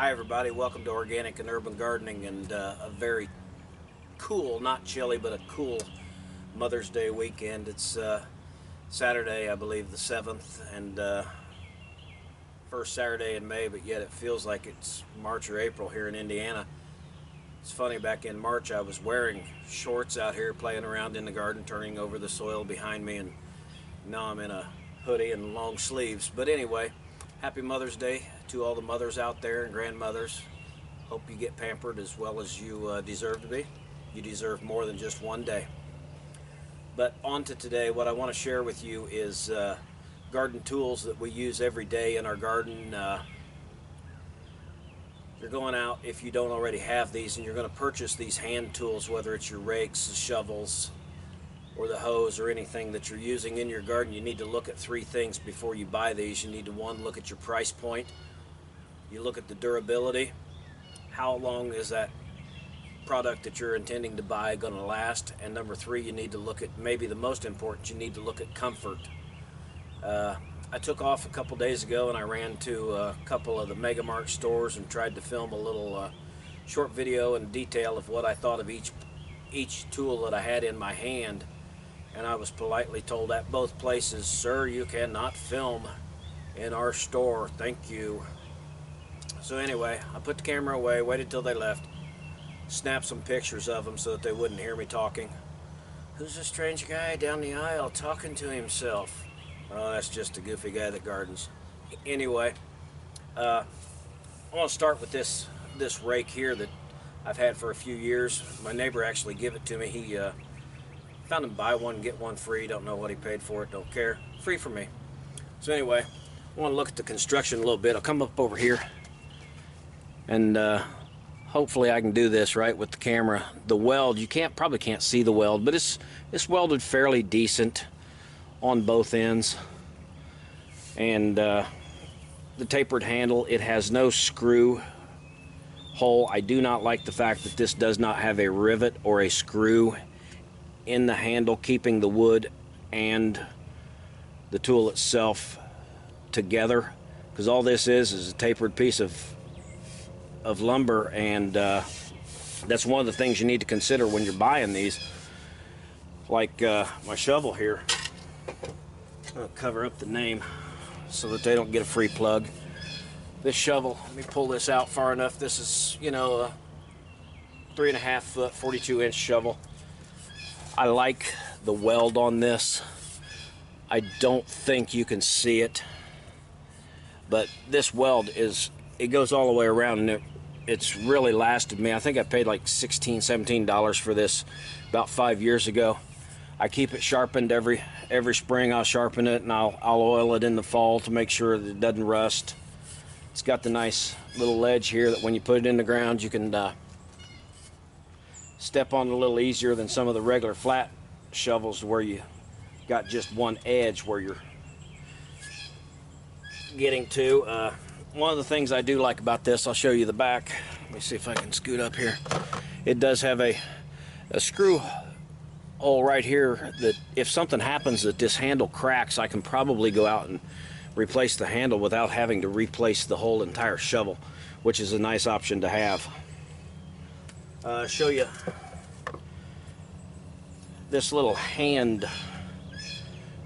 Hi everybody, welcome to Organic and Urban Gardening, and a very cool, not chilly, but a cool Mother's Day weekend. It's Saturday, I believe the 7th, and first Saturday in May, but yet it feels like it's March or April here in Indiana. It's funny, back in March I was wearing shorts out here playing around in the garden, turning over the soil behind me, and now I'm in a hoodie and long sleeves. But anyway, happy Mother's Day to all the mothers out there and grandmothers. Hope you get pampered as well as you deserve to be. You deserve more than just one day. But on to today, what I want to share with you is garden tools that we use every day in our garden. You're going out, if you don't already have these, and you're going to purchase these hand tools, whether it's your rakes, the shovels, or the hose, or anything that you're using in your garden. You need to look at three things before you buy these. You need to, one, look at your price point. You look at the durability. How long is that product that you're intending to buy going to last? And number three, you need to look at, maybe the most important, you need to look at comfort. I took off a couple days ago and I ran to a couple of the Mega Mart stores and tried to film a little short video in detail of what I thought of each tool that I had in my hand. And I was politely told at both places, "Sir, you cannot film in our store, thank you." So anyway, I put the camera away, waited till they left, snapped some pictures of them so that they wouldn't hear me talking. Who's this strange guy down the aisle talking to himself? Oh, that's just a goofy guy that gardens. Anyway, I want to start with this rake here that I've had for a few years. My neighbor actually gave it to me. He found him buy one, get one free. Don't know what he paid for it, don't care. Free for me. So anyway, I want to look at the construction a little bit. I'll come up over here and hopefully I can do this right with the camera. The weld, you probably can't see the weld, but it's welded fairly decent on both ends. And the tapered handle, it has no screw hole. I do not like the fact that this does not have a rivet or a screw in the handle, keeping the wood and the tool itself together, because all this is a tapered piece of lumber, and that's one of the things you need to consider when you're buying these. Like my shovel here, I'll cover up the name so that they don't get a free plug. This shovel, let me pull this out far enough. This is, you know, a 3.5 foot 42-inch shovel. I like the weld on this. I don't think you can see it, but this weld it goes all the way around, and it's really lasted me. I think I paid like $16, $17 for this about 5 years ago. I keep it sharpened every spring. I'll sharpen it and I'll oil it in the fall to make sure that it doesn't rust. It's got the nice little ledge here that when you put it in the ground, you can step on it a little easier than some of the regular flat shovels where you got just one edge where you're getting to. One of the things I do like about this, I'll show you the back. Let me see if I can scoot up here. It does have a screw hole right here that if something happens that this handle cracks, I can probably go out and replace the handle without having to replace the whole entire shovel, which is a nice option to have. Show you this little hand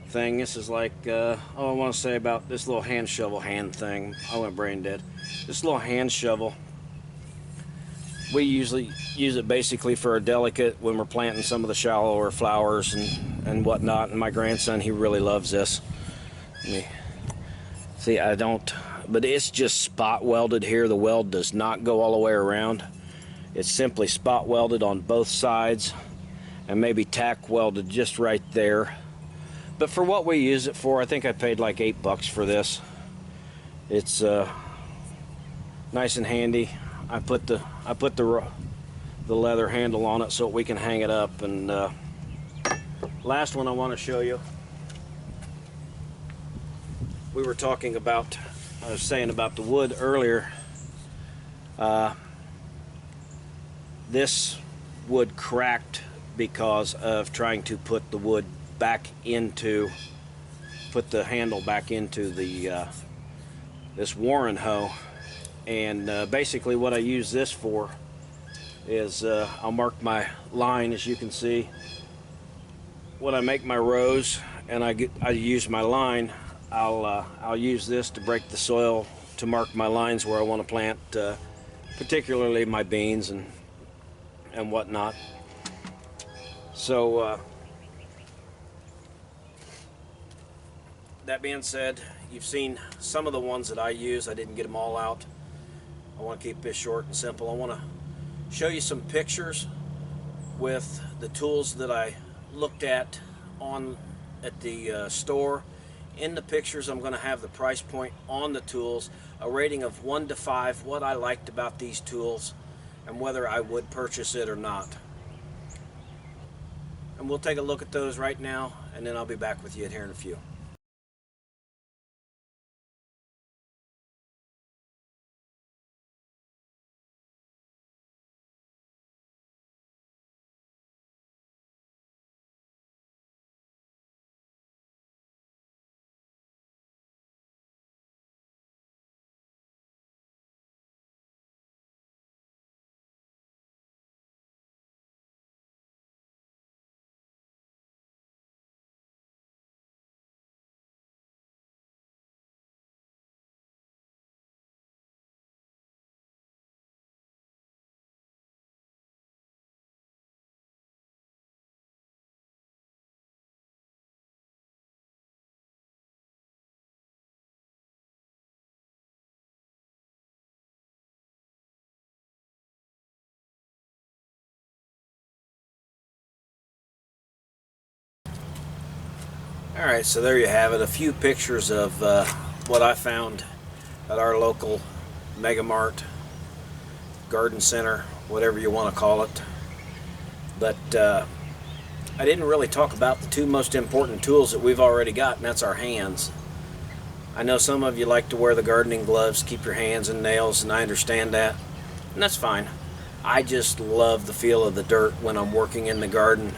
thing. This is like, I want to say about this little hand shovel hand thing. I went brain dead. This little hand shovel, we usually use it basically for a delicate when we're planting some of the shallower flowers and whatnot. And my grandson, he really loves this. Let me see, I don't, but it's just spot welded here. The weld does not go all the way around. It's simply spot welded on both sides and maybe tack welded just right there. But for what we use it for, I think I paid like $8 for this. It's nice and handy. I put the leather handle on it so we can hang it up. And last one I want to show you. We were talking about, I was saying about the wood earlier. This wood cracked because of trying to put the wood back into, put the handle back into the this Warren hoe. And basically what I use this for is I'll mark my line, as you can see. When I make my rows and I use my line, I'll use this to break the soil to mark my lines where I want to plant, particularly my beans and whatnot. So that being said, you've seen some of the ones that I use. I didn't get them all out. I want to keep this short and simple. I want to show you some pictures with the tools that I looked at the store. In the pictures, I'm going to have the price point on the tools, a rating of 1 to 5, what I liked about these tools, and whether I would purchase it or not. And we'll take a look at those right now, and then I'll be back with you here in a few. Alright, so there you have it, a few pictures of what I found at our local Mega Mart, garden center, whatever you want to call it. But I didn't really talk about the two most important tools that we've already got, and that's our hands. I know some of you like to wear the gardening gloves, keep your hands and nails, and I understand that, and that's fine. I just love the feel of the dirt when I'm working in the garden,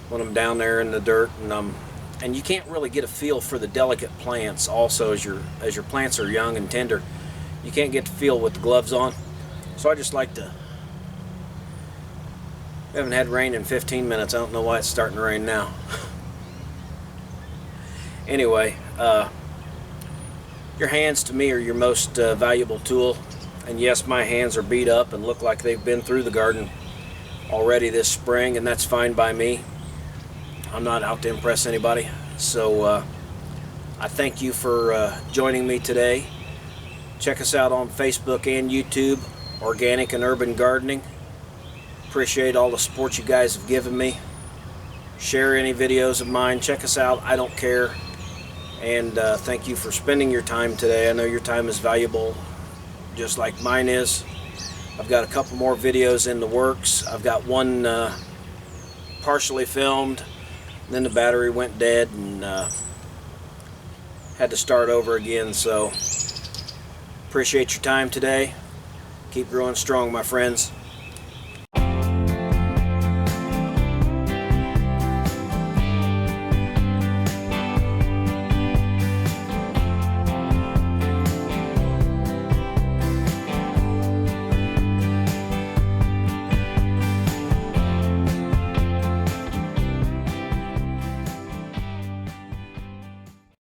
when I'm down there in the dirt, and you can't really get a feel for the delicate plants also as your plants are young and tender. You can't get the feel with the gloves on. So I just like to... We haven't had rain in 15 minutes. I don't know why it's starting to rain now. Anyway, your hands to me are your most valuable tool. And yes, my hands are beat up and look like they've been through the garden already this spring, and that's fine by me. I'm not out to impress anybody. So I thank you for joining me today. Check us out on Facebook and YouTube, Organic and Urban Gardening. Appreciate all the support you guys have given me. Share any videos of mine. Check us out. I don't care. And thank you for spending your time today. I know your time is valuable, just like mine is. I've got a couple more videos in the works. I've got one partially filmed. Then the battery went dead and had to start over again. So appreciate your time today. Keep growing strong, my friends.